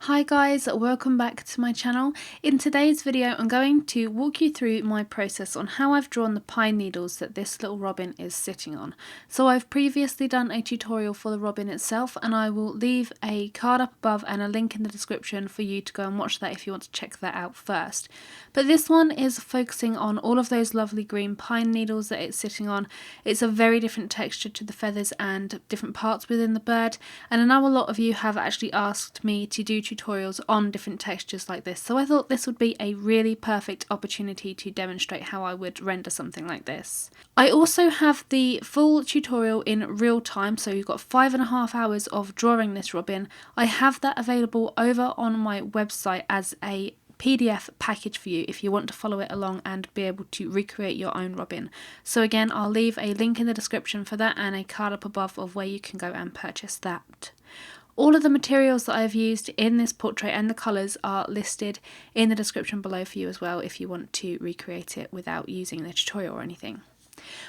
Hi guys, welcome back to my channel. In today's video I'm going to walk you through my process on how I've drawn the pine needles that this little robin is sitting on. So I've previously done a tutorial for the robin itself and I will leave a card up above and a link in the description for you to go and watch that if you want to check that out first. But this one is focusing on all of those lovely green pine needles that it's sitting on. It's a very different texture to the feathers and different parts within the bird, and I know a lot of you have actually asked me to do tutorials on different textures like this, so I thought this would be a really perfect opportunity to demonstrate how I would render something like this. I also have the full tutorial in real time, so you've got 5.5 hours of drawing this robin. I have that available over on my website as a PDF package for you if you want to follow it along and be able to recreate your own robin. So again, I'll leave a link in the description for that and a card up above of where you can go and purchase that. All of the materials that I've used in this portrait and the colours are listed in the description below for you as well if you want to recreate it without using the tutorial or anything.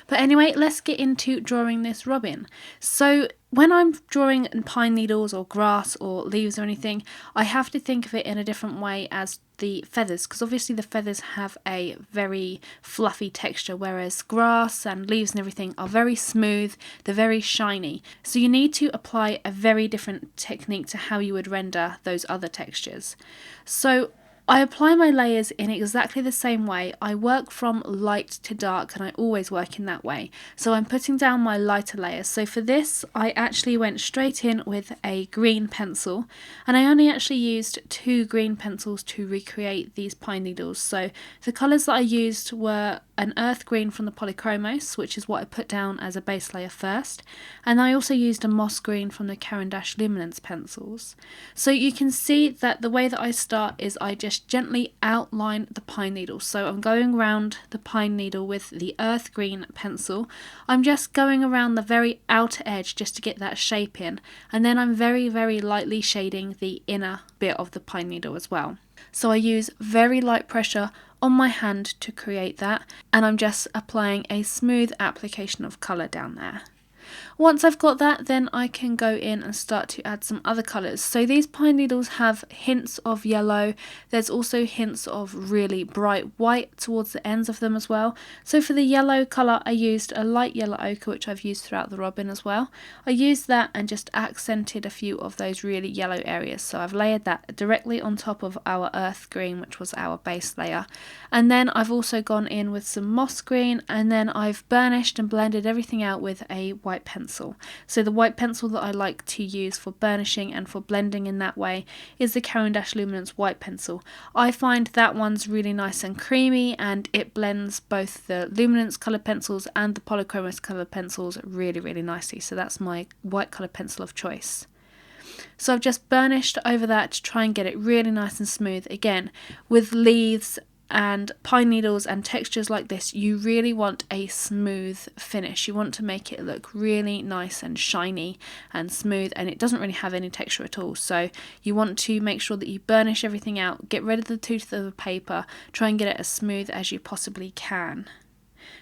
But anyway, let's get into drawing this robin. So when I'm drawing pine needles or grass or leaves or anything, I have to think of it in a different way as the feathers, because obviously the feathers have a very fluffy texture, whereas grass and leaves and everything are very smooth, they're very shiny. So you need to apply a very different technique to how you would render those other textures. So I apply my layers in exactly the same way. I work from light to dark and I always work in that way. So I'm putting down my lighter layers. So for this I actually went straight in with a green pencil, and I only actually used 2 green pencils to recreate these pine needles. So the colours that I used were an earth green from the Polychromos, which is what I put down as a base layer first, and I also used a moss green from the Caran d'Ache Luminance pencils. So you can see that the way that I start is I just gently outline the pine needle. So I'm going around the pine needle with the earth green pencil. I'm just going around the very outer edge just to get that shape in, and then I'm very lightly shading the inner bit of the pine needle as well. So I use very light pressure on my hand to create that, and I'm just applying a smooth application of colour down there. Once I've got that, then I can go in and start to add some other colours. So these pine needles have hints of yellow. There's also hints of really bright white towards the ends of them as well. So for the yellow colour, I used a light yellow ochre, which I've used throughout the robin as well. I used that and just accented a few of those really yellow areas. So I've layered that directly on top of our earth green, which was our base layer. And then I've also gone in with some moss green, and then I've burnished and blended everything out with a white pencil. So the white pencil that I like to use for burnishing and for blending in that way is the Caran d'Ache Luminance white pencil. I find that one's really nice and creamy, and it blends both the Luminance coloured pencils and the Polychromos coloured pencils really nicely. So that's my white coloured pencil of choice. So I've just burnished over that to try and get it really nice and smooth. Again, with leaves and pine needles and textures like this, you really want a smooth finish. You want to make it look really nice and shiny and smooth, and it doesn't really have any texture at all. So you want to make sure that you burnish everything out, get rid of the tooth of the paper, try and get it as smooth as you possibly can.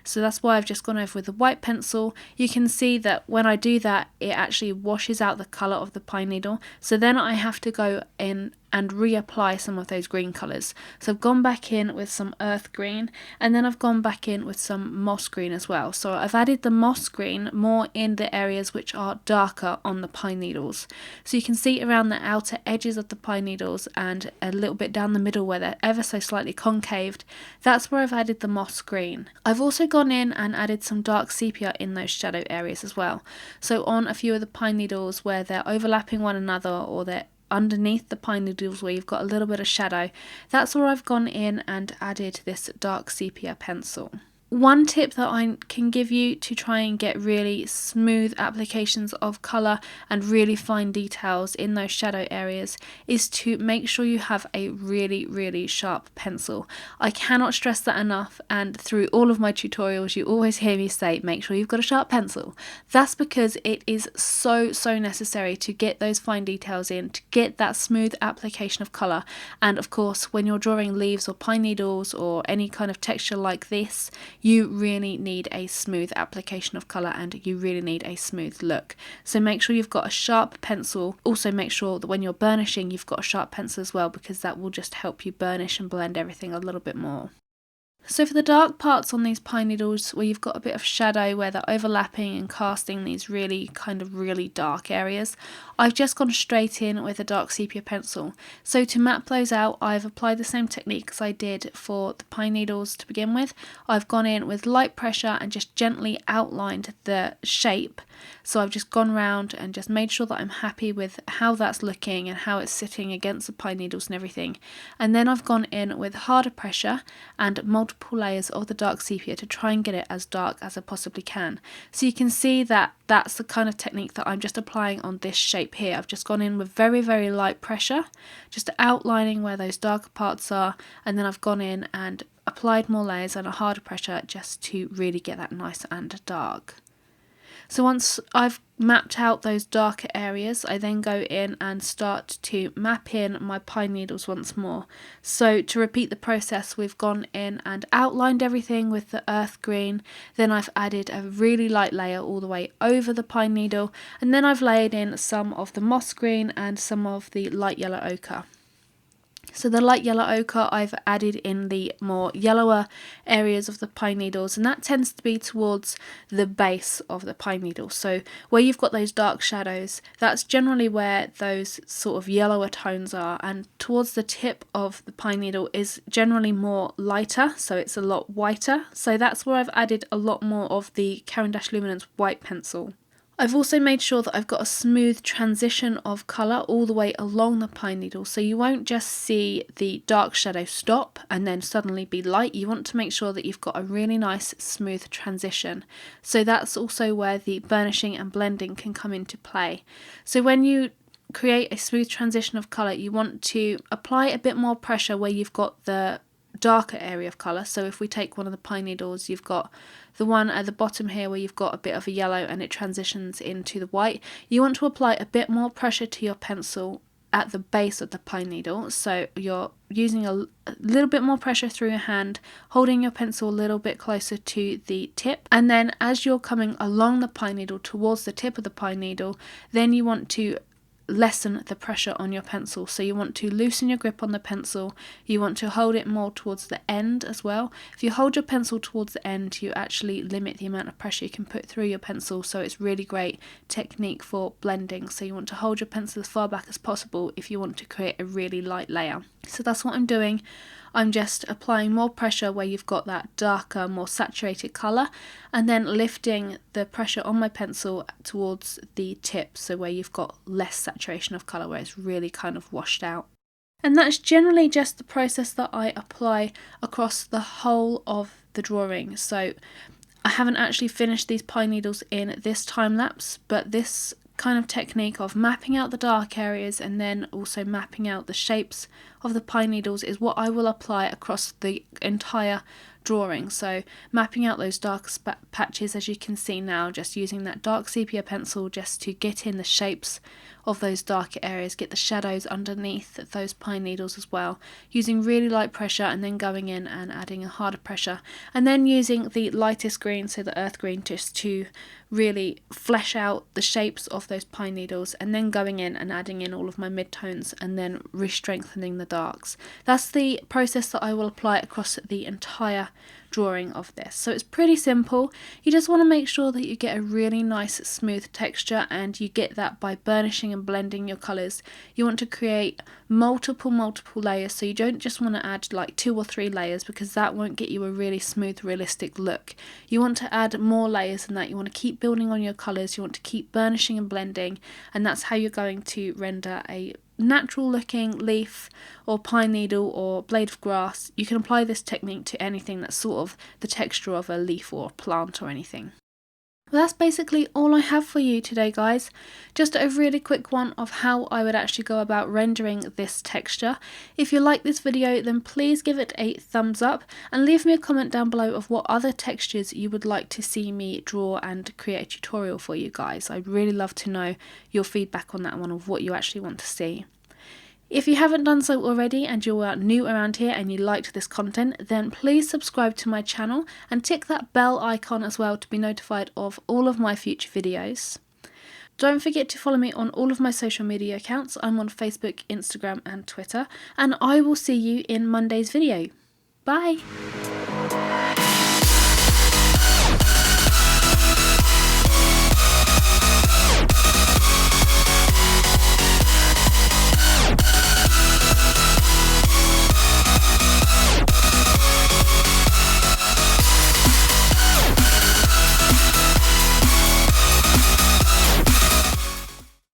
So that's why I've just gone over with the white pencil. You can see that when I do that, it actually washes out the colour of the pine needle. So then I have to go in and reapply some of those green colours. So I've gone back in with some earth green, and then I've gone back in with some moss green as well. So I've added the moss green more in the areas which are darker on the pine needles. So you can see around the outer edges of the pine needles and a little bit down the middle where they're ever so slightly concaved, that's where I've added the moss green. I've also gone in and added some dark sepia in those shadow areas as well. So on a few of the pine needles where they're overlapping one another, or they're underneath the pine needles where you've got a little bit of shadow, that's where I've gone in and added this dark sepia pencil. One tip that I can give you to try and get really smooth applications of colour and really fine details in those shadow areas is to make sure you have a really sharp pencil. I cannot stress that enough, and through all of my tutorials you always hear me say make sure you've got a sharp pencil. That's because it is so necessary to get those fine details in, to get that smooth application of colour. And of course when you're drawing leaves or pine needles or any kind of texture like this, you really need a smooth application of colour and you really need a smooth look. So make sure you've got a sharp pencil. Also make sure that when you're burnishing you've got a sharp pencil as well, because that will just help you burnish and blend everything a little bit more. So for the dark parts on these pine needles where you've got a bit of shadow where they're overlapping and casting these really dark areas, I've just gone straight in with a dark sepia pencil. So to map those out, I've applied the same technique as I did for the pine needles to begin with. I've gone in with light pressure and just gently outlined the shape. So I've just gone round and just made sure that I'm happy with how that's looking and how it's sitting against the pine needles and everything. And then I've gone in with harder pressure and multiple layers of the dark sepia to try and get it as dark as I possibly can. So you can see that that's the kind of technique that I'm just applying on this shape here. I've just gone in with very light pressure, just outlining where those darker parts are, and then I've gone in and applied more layers and a harder pressure just to really get that nice and dark. So once I've mapped out those darker areas, I then go in and start to map in my pine needles once more. So to repeat the process, we've gone in and outlined everything with the earth green, then I've added a really light layer all the way over the pine needle, and then I've layered in some of the moss green and some of the light yellow ochre. So the light yellow ochre I've added in the more yellower areas of the pine needles, and that tends to be towards the base of the pine needle. So where you've got those dark shadows, that's generally where those sort of yellower tones are, and towards the tip of the pine needle is generally more lighter, so it's a lot whiter. So that's where I've added a lot more of the Caran d'Ache Luminance white pencil. I've also made sure that I've got a smooth transition of colour all the way along the pine needle, so you won't just see the dark shadow stop and then suddenly be light. You want to make sure that you've got a really nice smooth transition. So that's also where the burnishing and blending can come into play. So when you create a smooth transition of colour, you want to apply a bit more pressure where you've got the darker area of colour. So if we take one of the pine needles, you've got the one at the bottom here where you've got a bit of a yellow and it transitions into the white. You want to apply a bit more pressure to your pencil at the base of the pine needle, so you're using a little bit more pressure through your hand, holding your pencil a little bit closer to the tip, and then as you're coming along the pine needle towards the tip of the pine needle, then you want to lessen the pressure on your pencil. So you want to loosen your grip on the pencil, you want to hold it more towards the end as well. If you hold your pencil towards the end, you actually limit the amount of pressure you can put through your pencil, so it's really great technique for blending. So you want to hold your pencil as far back as possible if you want to create a really light layer. So that's what I'm doing. I'm just applying more pressure where you've got that darker, more saturated colour, and then lifting the pressure on my pencil towards the tip, so where you've got less saturation of colour, where it's really kind of washed out. And that's generally just the process that I apply across the whole of the drawing. So I haven't actually finished these pine needles in this time lapse, but this kind of technique of mapping out the dark areas and then also mapping out the shapes of the pine needles is what I will apply across the entire drawing. So mapping out those dark patches, as you can see now, just using that dark sepia pencil just to get in the shapes of those darker areas, get the shadows underneath those pine needles as well, using really light pressure and then going in and adding a harder pressure, and then using the lightest green, so the earth green, just to really flesh out the shapes of those pine needles, and then going in and adding in all of my midtones and then re-strengthening the darks. That's the process that I will apply across the entire drawing of this. So it's pretty simple. You just want to make sure that you get a really nice smooth texture, and you get that by burnishing and blending your colours. You want to create multiple layers, so you don't just want to add like 2 or 3 layers, because that won't get you a really smooth, realistic look. You want to add more layers than that. You want to keep building on your colours, you want to keep burnishing and blending, and that's how you're going to render a natural looking leaf or pine needle or blade of grass. You can apply this technique to anything that's sort of the texture of a leaf or a plant or anything. Well, that's basically all I have for you today, guys. Just a really quick one of how I would actually go about rendering this texture. If you like this video, then please give it a thumbs up and leave me a comment down below of what other textures you would like to see me draw and create a tutorial for you guys. I'd really love to know your feedback on that one, of what you actually want to see. If you haven't done so already and you're new around here and you liked this content, then please subscribe to my channel and tick that bell icon as well to be notified of all of my future videos. Don't forget to follow me on all of my social media accounts. I'm on Facebook, Instagram and Twitter, and I will see you in Monday's video. Bye!